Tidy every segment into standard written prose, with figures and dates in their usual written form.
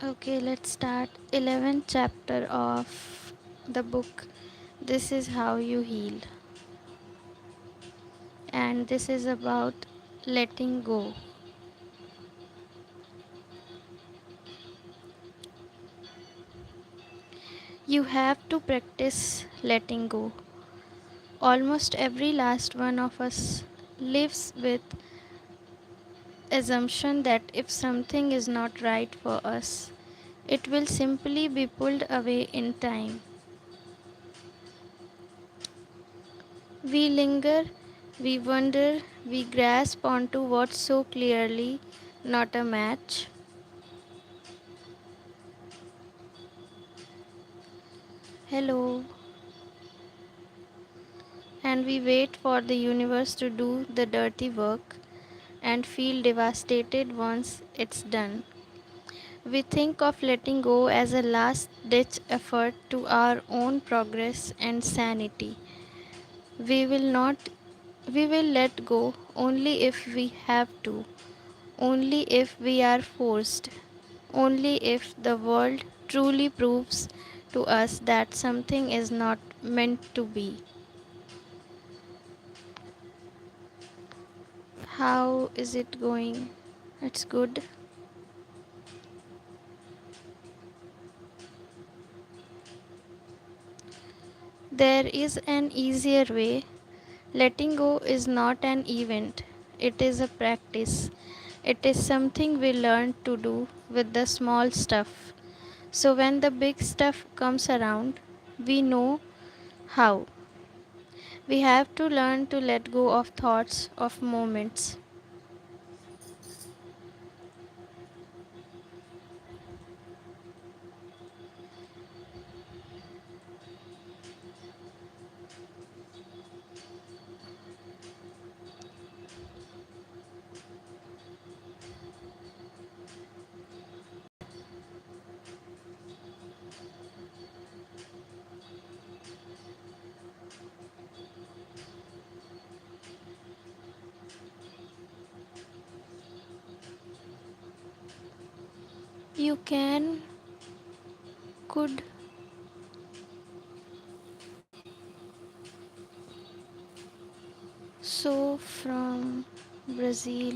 Okay, let's start. 11th chapter of the book. This is how you heal. And this is about letting go. You have to practice letting go. Almost every last one of us lives with assumption that if something is not right for us, it will simply be pulled away in time. We linger, we wonder, we grasp onto what's so clearly not a match. Hello. And we wait for the universe to do the dirty work and feel devastated once it's done. We think of letting go as a last ditch effort to our own progress and sanity. We will not we will let go only if we have to, only if we are forced, only if the world truly proves to us that something is not meant to be. How is it going? It's good. There is an easier way. Letting go is not an event, it is a practice. It is something we learn to do with the small stuff. So when the big stuff comes around, we know how. We have to learn to let go of thoughts, of moments. You can, could, so from Brazil,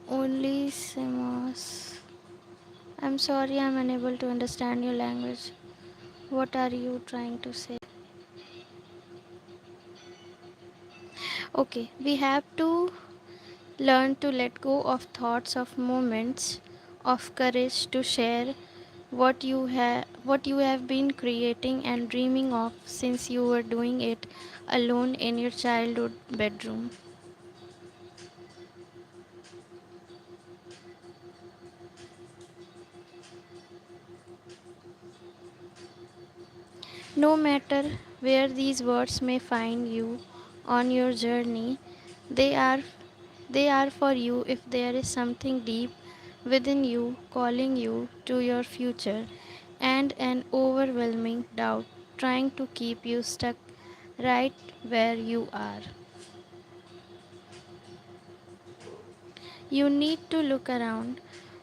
only Semos. I'm sorry, I'm unable to understand your language. What are you trying to say? Okay, we have to learn to let go of thoughts, of moments, of courage to share what you have been creating and dreaming of since you were doing it alone in your childhood bedroom. No matter where these words may find you on your journey, they are they are for you if there is something deep within you calling you to your future and an overwhelming doubt trying to keep you stuck right where you are. You need to look around,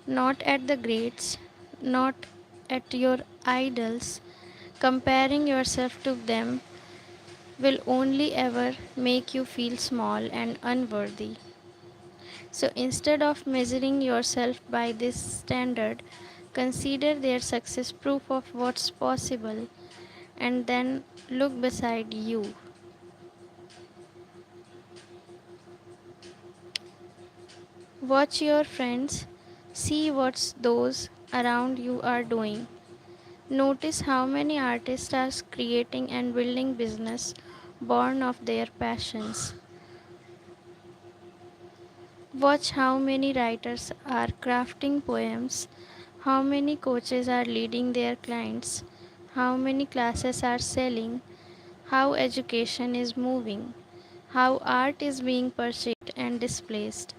not at the greats, not at your idols. Comparing yourself to them will only ever make you feel small and unworthy. So instead of measuring yourself by this standard, consider their success proof of what's possible and then look beside you. Watch your friends, see what those around you are doing. Notice how many artists are creating and building business born of their passions. Watch how many writers are crafting poems, how many coaches are leading their clients, how many classes are selling, how education is moving, how art is being purchased and displayed.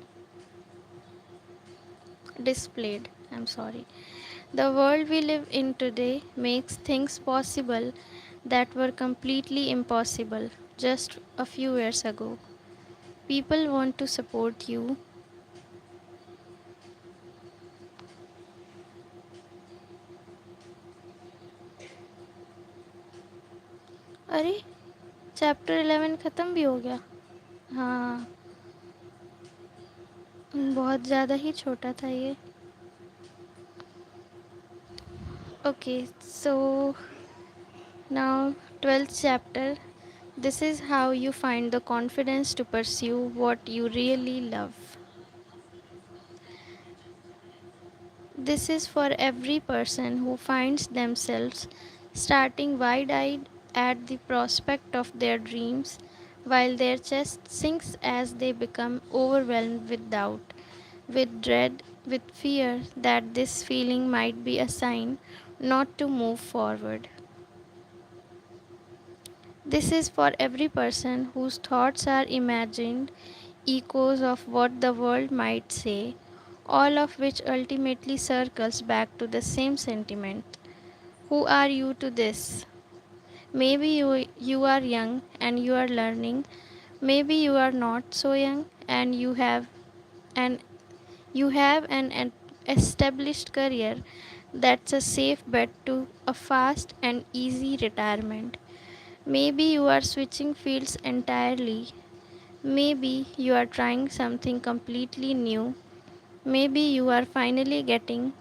I'm sorry. The world we live in today makes things possible that were completely impossible just a few years ago. People want to support you. अरे, chapter 11 ख़त्म भी हो गया। हाँ, बहुत ज़्यादा ही छोटा था ये। Okay, so now 12th chapter. This is how you find the confidence to pursue what you really love. This is for every person who finds themselves starting wide eyed at the prospect of their dreams, while their chest sinks as they become overwhelmed with doubt, with dread, with fear that this feeling might be a sign not to move forward. This is for every person whose thoughts are imagined echoes of what the world might say, all of which ultimately circles back to the same sentiment. Who are you to this? Maybe you are young and you are learning. Maybe you are not so young and an an established career that's a safe bet to a fast and easy retirement. Maybe you are switching fields entirely. Maybe you are trying something completely new. Maybe you are finally getting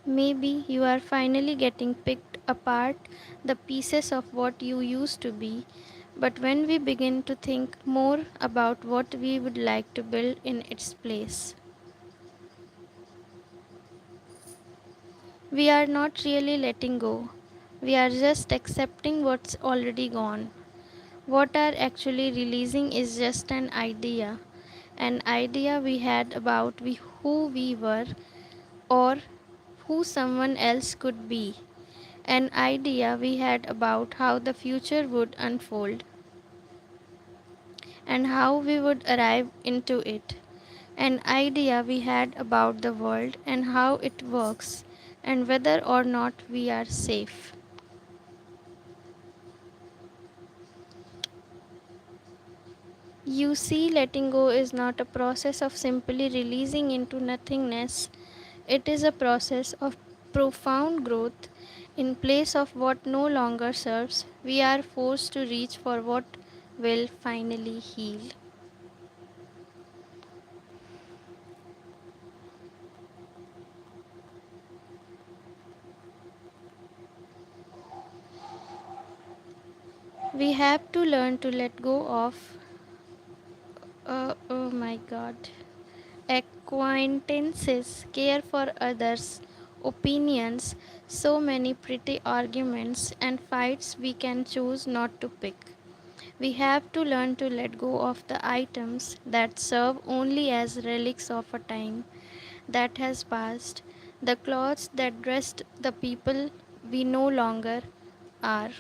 Maybe you are finally getting picked apart the pieces of what you used to be. But when we begin to think more about what we would like to build in its place, we are not really letting go. We are just accepting what's already gone. What are actually releasing is just an idea we had about who we were or who someone else could be, an idea we had about how the future would unfold and how we would arrive into it, an idea we had about the world and how it works and whether or not we are safe. You see, letting go is not a process of simply releasing into nothingness. It is a process of profound growth. In place of what no longer serves, we are forced to reach for what will finally heal. We have to learn to let go of, oh my god, acquaintances, care for others, opinions, so many pretty arguments and fights we can choose not to pick. We have to learn to let go of the items that serve only as relics of a time that has passed, the clothes that dressed the people we no longer are.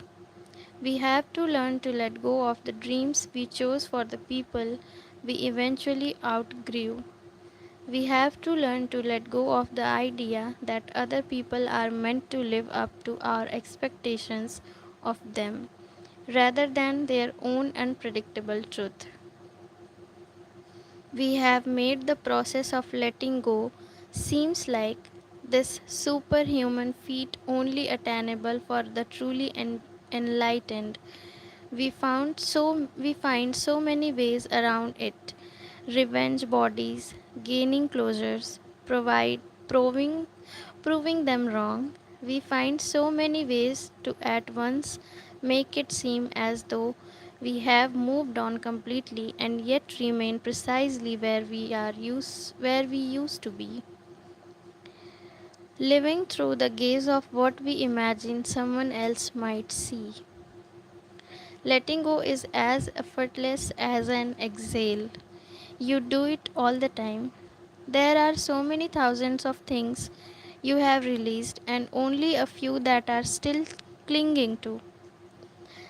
We have to learn to let go of the dreams we chose for the people we eventually outgrew. We have to learn to let go of the idea that other people are meant to live up to our expectations of them rather than their own unpredictable truth. We have made the process of letting go seems like this superhuman feat only attainable for the truly enlightened. We find so many ways around it. Revenge bodies, gaining closures, provide proving proving them wrong. We find so many ways to at once make it seem as though we have moved on completely and yet remain precisely where we used to be, living through the gaze of what we imagine someone else might see. Letting go is as effortless as an exhale. You do it all the time. There are so many thousands of things you have released, and only a few that are still clinging to.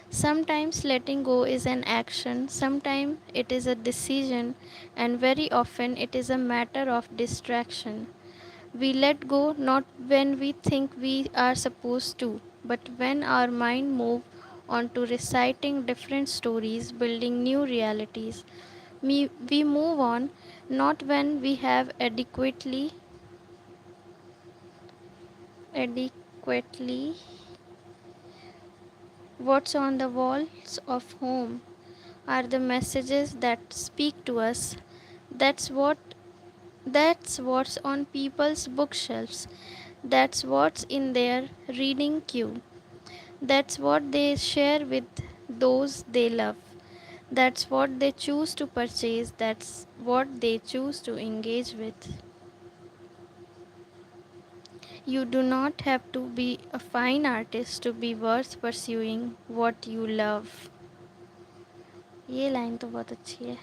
Sometimes letting go is an action, sometimes it is a decision, and very often it is a matter of distraction. We let go not when we think we are supposed to, but when our mind moves on to reciting different stories, building new realities. We move on not when we have adequately what's on the walls of home are the messages that speak to us. That's what that's what's on people's bookshelves. That's what's in their reading queue. That's what they share with those they love. That's what they choose to purchase. That's what they choose to engage with. You do not have to be a fine artist to be worth pursuing what you love. ये line तो बहुत अच्छी है.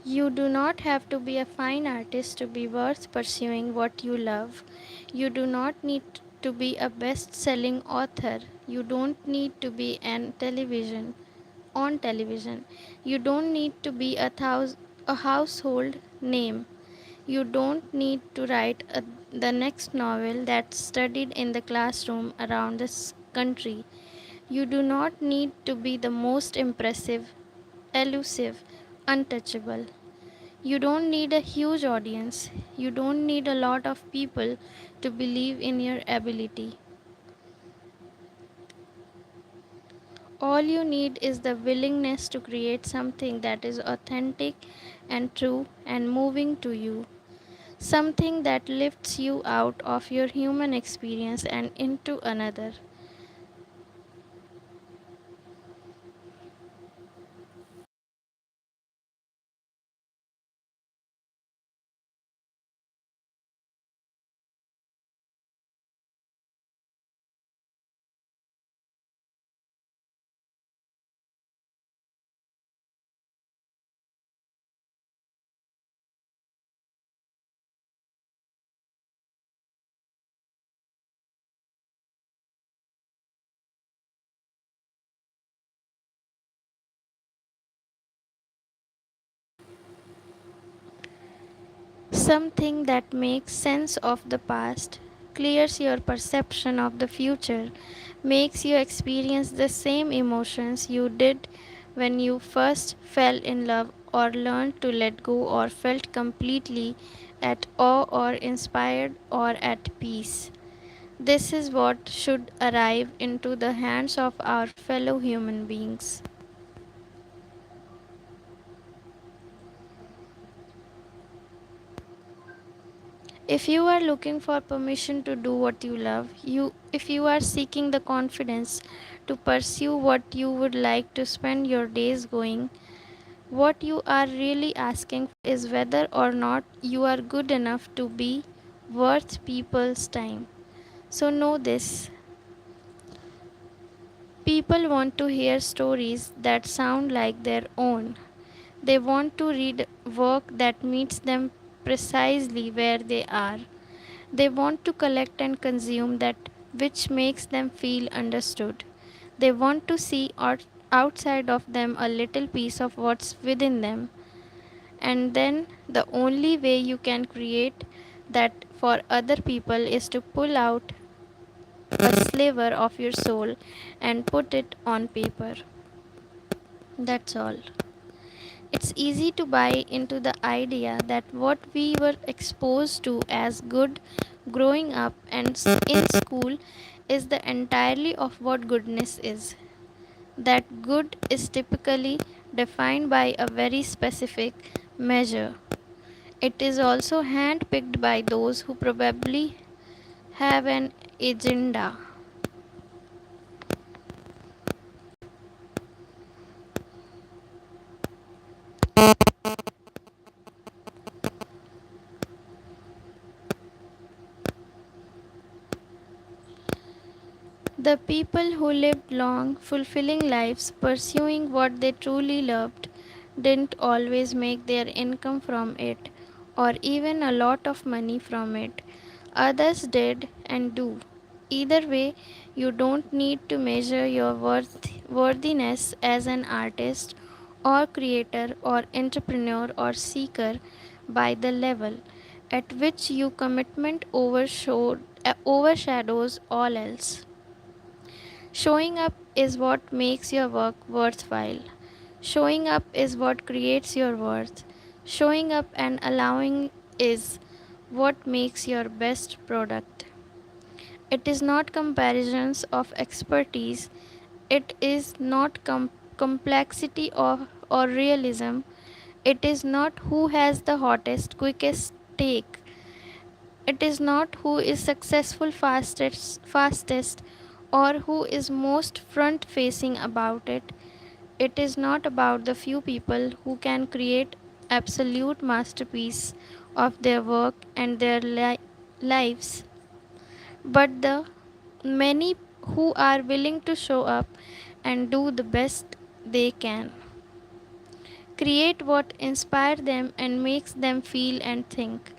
You do not have to be a fine artist to be worth pursuing what you love. You do not need to be a best selling author. You don't need to be on television. You don't need to be a household name. You don't need to write the next novel that's studied in the classroom around this country. You do not need to be the most impressive, elusive, untouchable. You don't need a huge audience. You don't need a lot of people to believe in your ability. All you need is the willingness to create something that is authentic and true and moving to you. Something that lifts you out of your human experience and into another. Something that makes sense of the past, clears your perception of the future, makes you experience the same emotions you did when you first fell in love or learned to let go or felt completely at awe or inspired or at peace. This is what should arrive into the hands of our fellow human beings. If you are looking for permission to do what you love, if you are seeking the confidence to pursue what you would like to spend your days going, what you are really asking is whether or not you are good enough to be worth people's time. So know this. People want to hear stories that sound like their own. They want to read work that meets them precisely where they are. They want to collect and consume that which makes them feel understood. They want to see outside of them a little piece of what's within them. And then the only way you can create that for other people is to pull out a sliver of your soul and put it on paper. That's all. It's easy to buy into the idea that what we were exposed to as good growing up and in school is the entirely of what goodness is. That good is typically defined by a very specific measure. It is also handpicked by those who probably have an agenda. The people who lived long, fulfilling lives, pursuing what they truly loved, didn't always make their income from it, or even a lot of money from it. Others did and do. Either way, you don't need to measure your worthiness as an artist, or creator, or entrepreneur, or seeker by the level at which your commitment overshadows all else. Showing up is what makes your work worthwhile. Showing up is what creates your worth. Showing up and allowing is what makes your best product. It is not comparisons of expertise, it is not complexity or realism, it is not who has the hottest, quickest take, it is not who is successful fastest or who is most front facing about it. It is not about the few people who can create absolute masterpiece of their work and their lives, but the many who are willing to show up and do the best they can. Create what inspires them and makes them feel and think.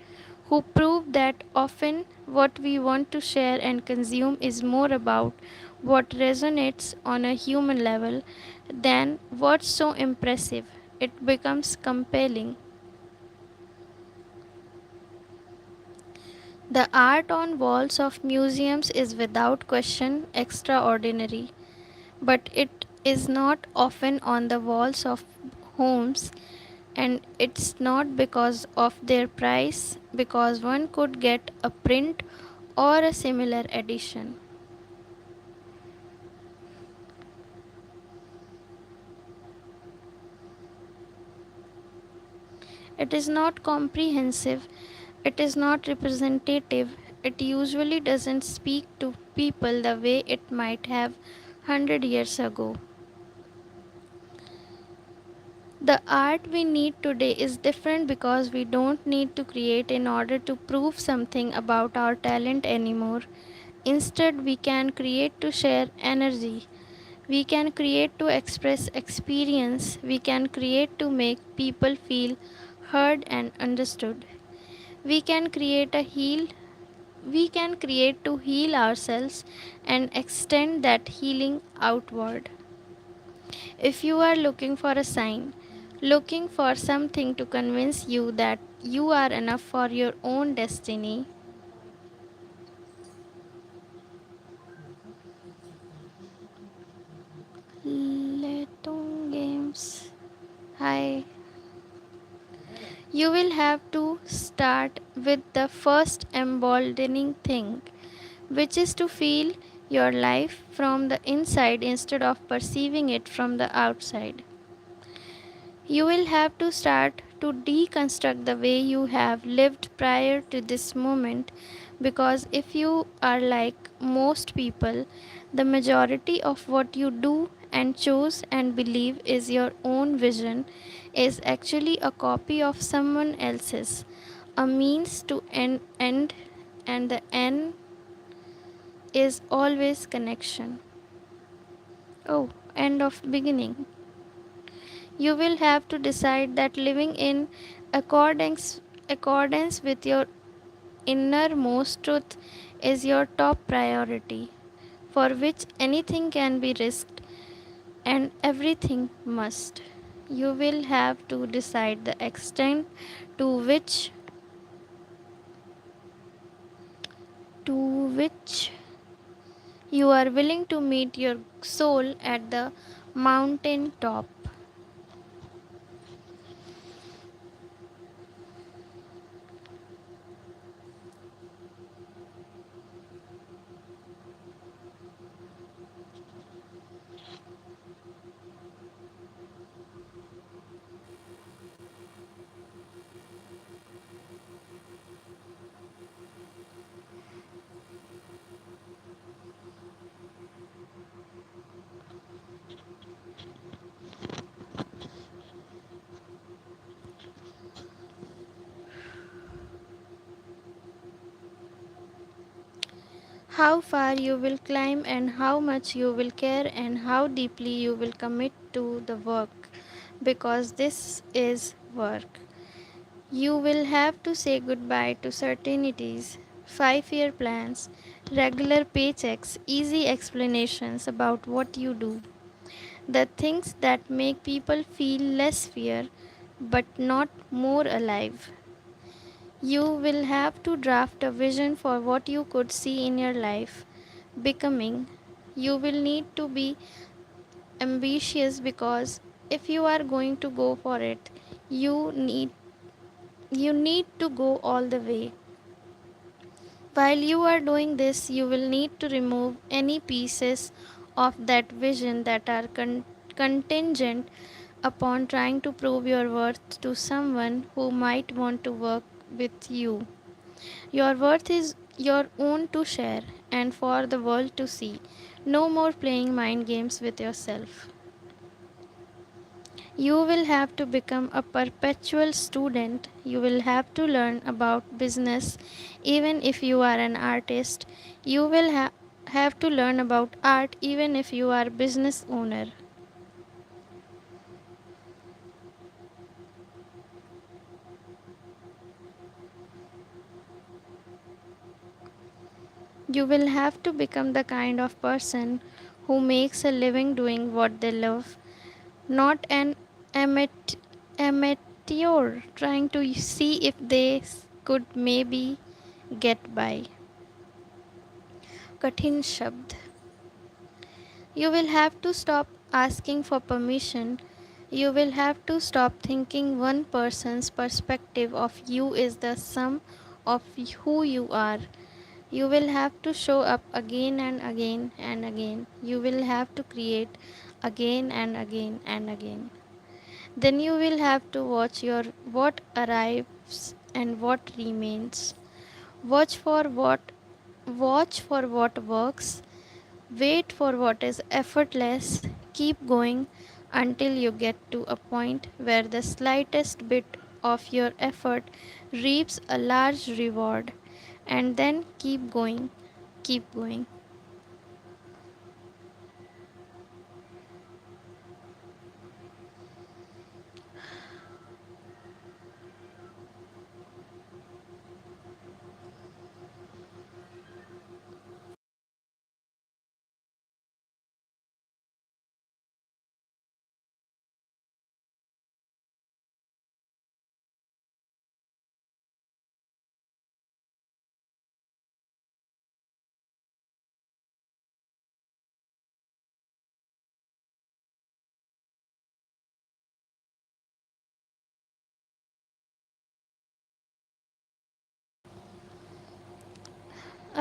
Who prove that often what we want to share and consume is more about what resonates on a human level than what's so impressive. It becomes compelling. The art on walls of museums is without question extraordinary, but it is not often on the walls of homes, and it's not because of their price, because one could get a print or a similar edition. It is not comprehensive, it is not representative, it usually doesn't speak to people the way it might have 100 years ago. The art we need today is different because we don't need to create in order to prove something about our talent anymore. Instead, we can create to share energy. We can create to express experience. We can create to make people feel heard and understood. We can create a heal. We can create to heal ourselves and extend that healing outward. If you are looking for a sign, looking for something to convince you that you are enough for your own destiny, Letong Games. Hi. You will have to start with the first emboldening thing, which is to feel your life from the inside instead of perceiving it from the outside. You will have to start to deconstruct the way you have lived prior to this moment, because if you are like most people, the majority of what you do and choose and believe is your own vision is actually a copy of someone else's, a means to end, and the end is always connection. Oh, end of beginning. You will have to decide that living in accordance with your innermost truth is your top priority, for which anything can be risked and everything must. You will have to decide the extent to which you are willing to meet your soul at the mountain top. How far you will climb, and how much you will care, and how deeply you will commit to the work, because this is work. You will have to say goodbye to certainties, 5-year plans, regular paychecks, easy explanations about what you do, the things that make people feel less fear but not more alive. You will have to draft a vision for what you could see in your life becoming. You will need to be ambitious because if you are going to go for it, you need you need to go all the way. While you are doing this, you will need to remove any pieces of that vision that are contingent upon trying to prove your worth to someone who might want to work with you. Your worth is your own to share and for the world to see. No more playing mind games with yourself. You will have to become a perpetual student. You will have to learn about business even if you are an artist. You will have to learn about art even if you are a business owner. You will have to become the kind of person who makes a living doing what they love, not an amat- amateur trying to see if they could maybe get by. कठिन शब्द. You will have to stop asking for permission. You will have to stop thinking one person's perspective of you is the sum of who you are. You will have to show up again and again and again. You will have to create again and again and again. Then you will have to watch your what arrives and what remains. Watch for what watch for what works. Wait for what is effortless. Keep going until you get to a point where the slightest bit of your effort reaps a large reward. And then keep going, keep going.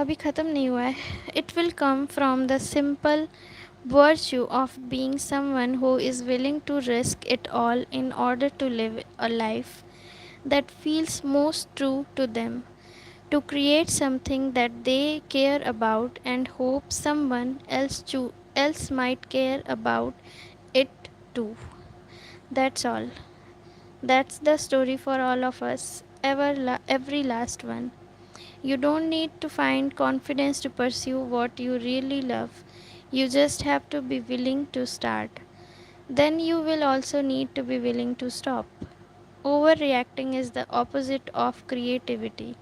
अभी ख़त्म नहीं हुआ है. It will come from the simple virtue of being someone who is willing to risk it all in order to live a life that feels most true to them, to create something that they care about and hope someone else might care about it too. That's all. That's the story for all of us, every last one. You don't need to find confidence to pursue what you really love. You just have to be willing to start. Then you will also need to be willing to stop. Overreacting is the opposite of creativity.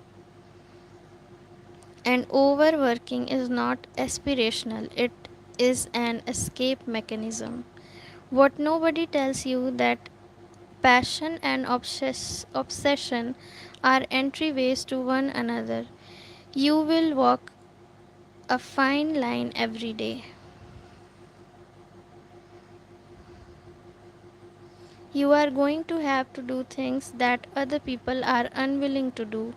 And overworking is not aspirational, it is an escape mechanism. What nobody tells you that passion and obsession are entryways to one another. You will walk a fine line every day. You are going to have to do things that other people are unwilling to do.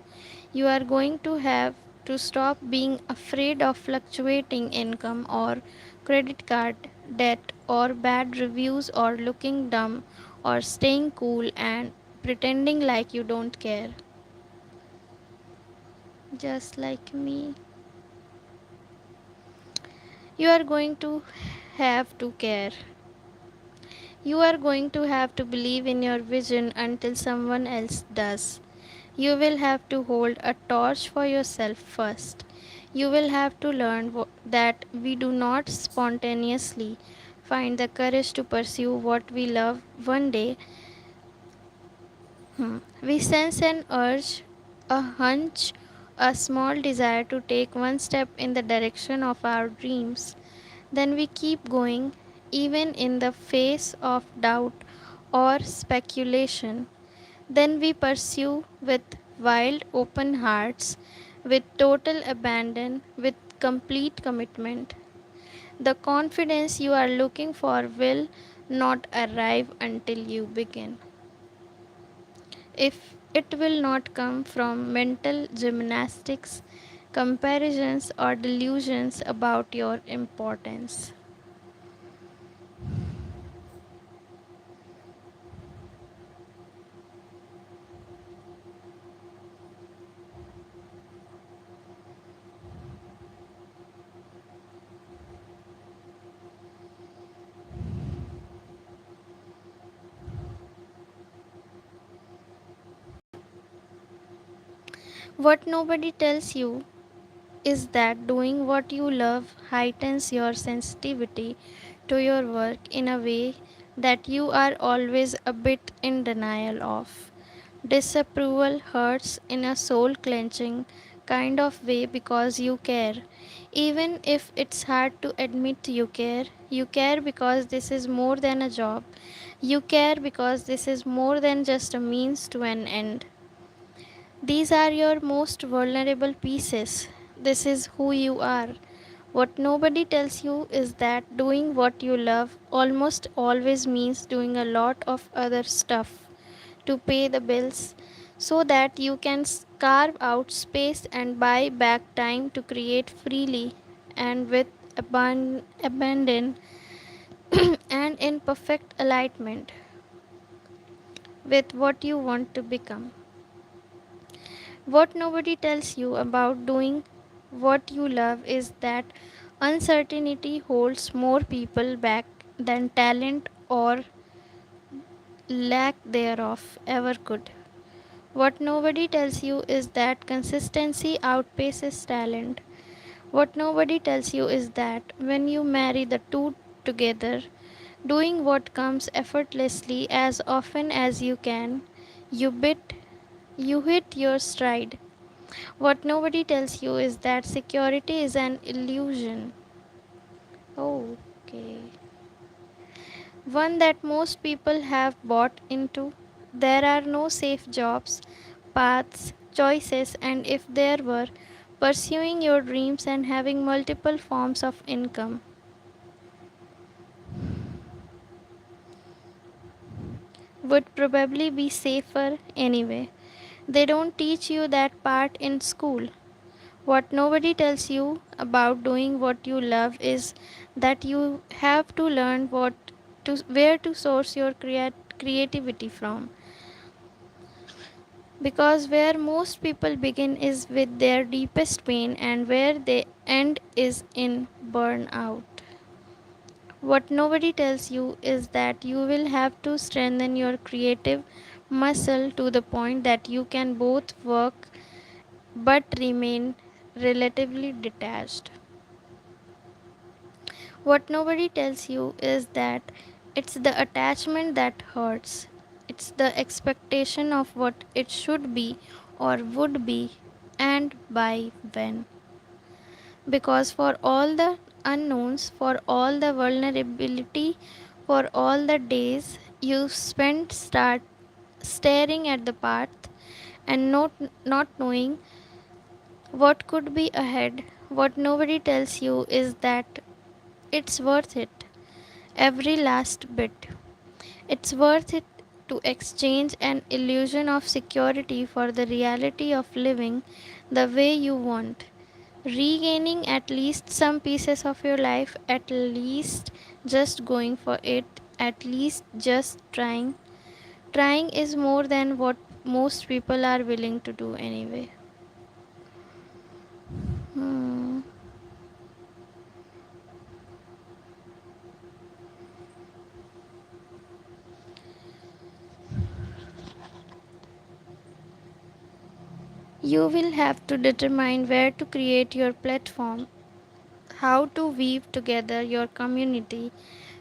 You are going to have to stop being afraid of fluctuating income or credit card debt or bad reviews or looking dumb or staying cool and pretending like you don't care. Just like me. You are going to have to care. You are going to have to believe in your vision until someone else does. You will have to hold a torch for yourself first. You will have to learn that we do not spontaneously find the courage to pursue what we love one day. We sense an urge, a hunch, a small desire to take one step in the direction of our dreams. Then we keep going, even in the face of doubt or speculation. Then we pursue with wild open hearts, with total abandon, with complete commitment. The confidence you are looking for will not arrive until you begin. If it will not come from mental gymnastics, comparisons, or delusions about your importance. What nobody tells you is that doing what you love heightens your sensitivity to your work in a way that you are always a bit in denial of. Disapproval hurts in a soul clenching kind of way because you care. Even if it's hard to admit you care because this is more than a job. You care because this is more than just a means to an end. These are your most vulnerable pieces. This is who you are. What nobody tells you is that doing what you love almost always means doing a lot of other stuff to pay the bills so that you can carve out space and buy back time to create freely and with abandon and in perfect alignment with what you want to become. What nobody tells you about doing what you love is that uncertainty holds more people back than talent or lack thereof ever could. What nobody tells you is that consistency outpaces talent. What nobody tells you is that when you marry the two together, doing what comes effortlessly as often as you can, you bit you hit your stride. What nobody tells you is that security is an illusion. Oh, okay. One that most people have bought into. There are no safe jobs, paths, choices, and if there were, pursuing your dreams and having multiple forms of income would probably be safer anyway. They don't teach you that part in school. What nobody tells you about doing what you love is that you have to learn where to source your creativity from, because where most people begin is with their deepest pain and where they end is in burnout. What nobody tells you is that you will have to strengthen your creative muscle to the point that you can both work but remain relatively detached. What nobody tells you is that it's the attachment that hurts. It's the expectation of what it should be or would be and by when. Because for all the unknowns, for all the vulnerability, for all the days you spent staring at the path and not knowing what could be ahead, what nobody tells you is that it's worth it. Every last bit. It's worth it to exchange an illusion of security for the reality of living the way you want. Regaining at least some pieces of your life, at least just going for it, at least just trying. Trying is more than what most people are willing to do anyway. Hmm. You will have to determine where to create your platform, how to weave together your community,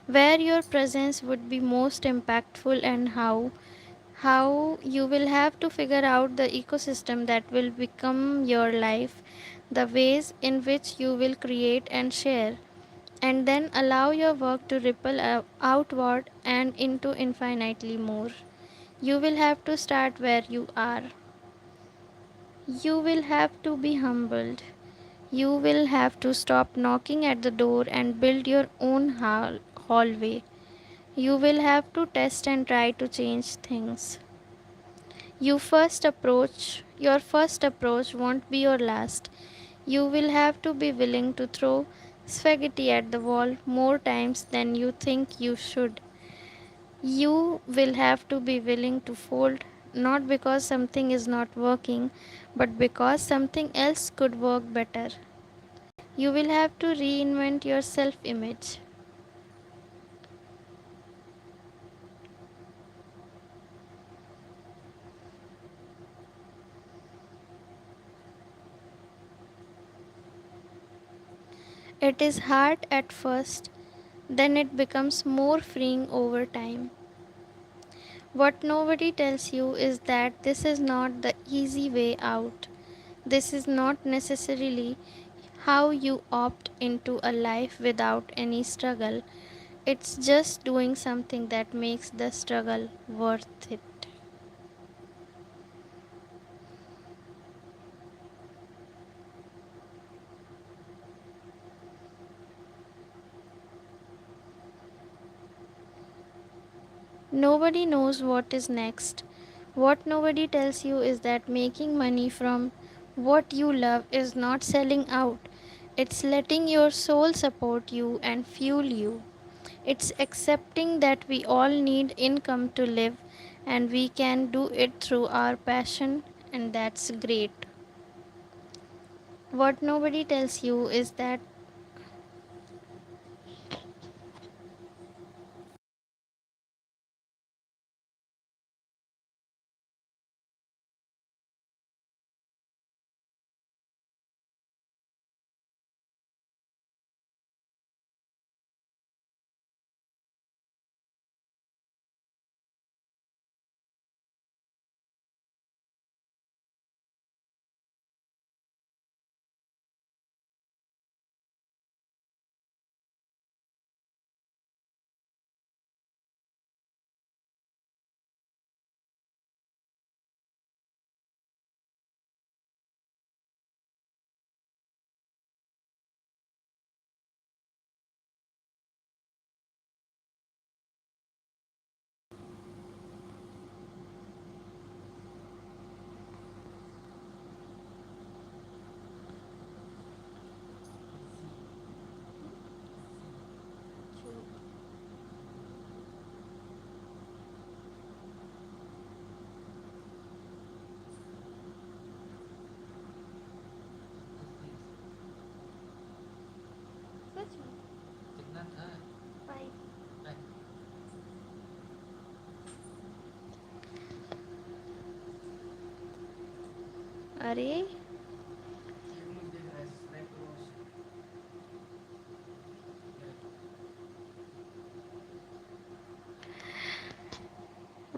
where your presence would be most impactful, and how you will have to figure out the ecosystem that will become your life, the ways in which you will create and share, and then allow your work to ripple outward and into infinitely more. You will have to start where you are. You will have to be humbled. You will have to stop knocking at the door and build your own hallway. You will have to test and try to change things. Your first approach won't be your last. You will have to be willing to throw spaghetti at the wall more times than you think you should. You will have to be willing to fold, not because something is not working, but because something else could work better. You will have to reinvent your self image. It is hard at first, then it becomes more freeing over time. What nobody tells you is that this is not the easy way out. This is not necessarily how you opt into a life without any struggle. It's just doing something that makes the struggle worth it. Nobody knows what is next. What nobody tells you is that making money from what you love is not selling out. It's letting your soul support you and fuel you. It's accepting that we all need income to live and we can do it through our passion, and that's great. What nobody tells you is that अरे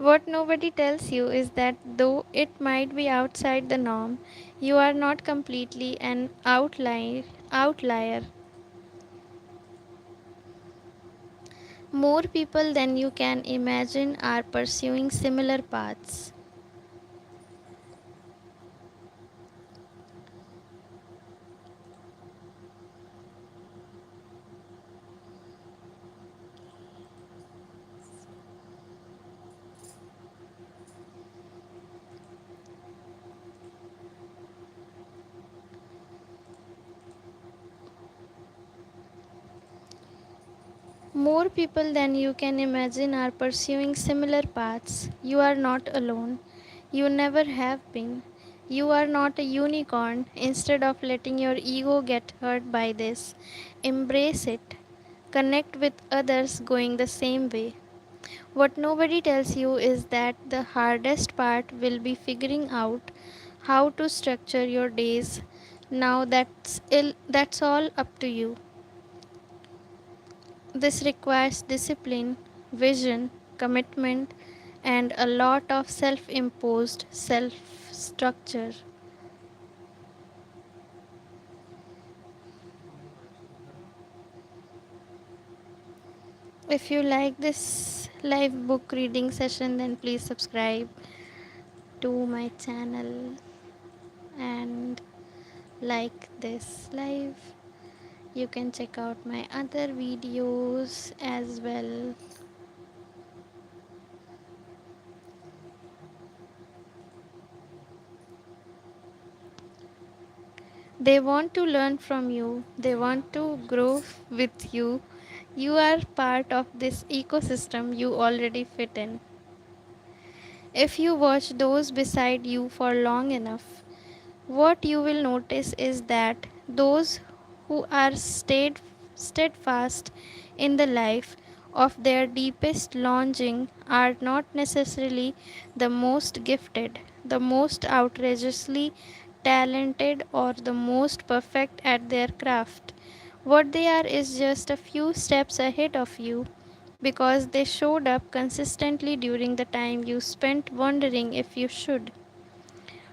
what nobody tells you is that though it might be outside the norm, you are not completely an outlier. More people than you can imagine are pursuing similar paths. More people than you can imagine are pursuing similar paths. You are not alone. You never have been. You are not a unicorn. Instead of letting your ego get hurt by this, embrace it. Connect with others going the same way. What nobody tells you is that the hardest part will be figuring out how to structure your days. Now that's all up to you. This requires discipline, vision, commitment, and a lot of self imposed self structure. If you like this live book reading session, then please subscribe to my channel and like this live. You can check out my other videos as well. They want to learn from you, they want to grow with you. You are part of this ecosystem you already fit in. If you watch those beside you for long enough, what you will notice is that those who are steadfast in the life of their deepest longing are not necessarily the most gifted, the most outrageously talented, or the most perfect at their craft. What they are is just a few steps ahead of you because they showed up consistently during the time you spent wondering if you should.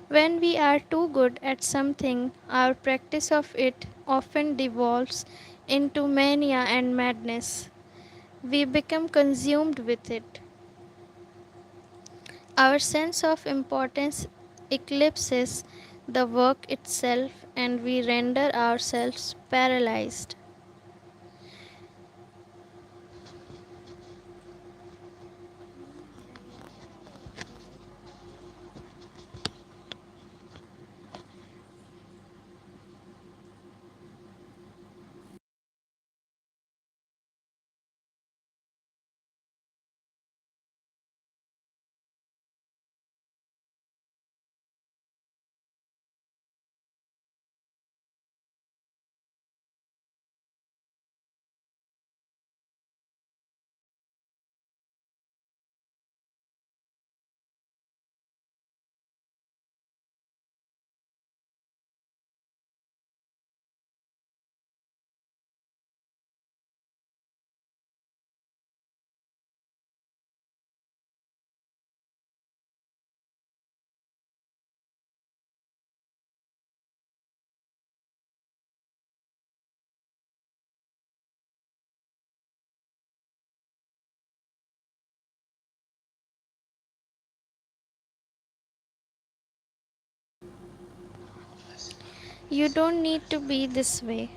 When we are too good at something, our practice of it often devolves into mania and madness. We become consumed with it. Our sense of importance eclipses the work itself, and we render ourselves paralyzed. You don't need to be this way.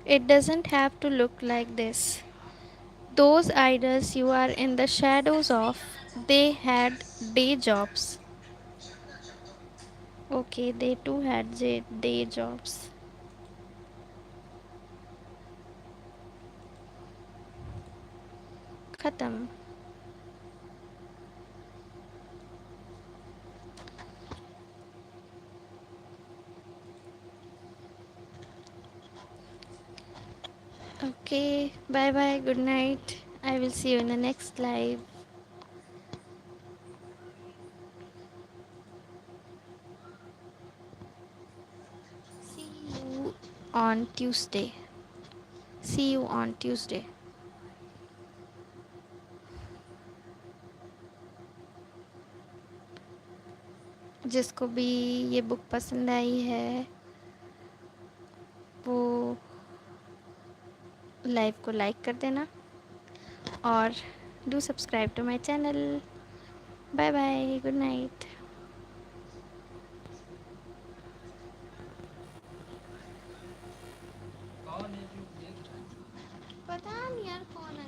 It doesn't have to look like this. Those idols you are in the shadows of, they had day jobs. Okay, they too had day jobs. Khatam. Okay, bye bye, good night. I will see you in the next live. See you on Tuesday. See you on Tuesday. जिसको भी ये book पसंद आई है वो live को like कर देना और do subscribe to my channel. Bye bye, good night. पता नहीं यार कौन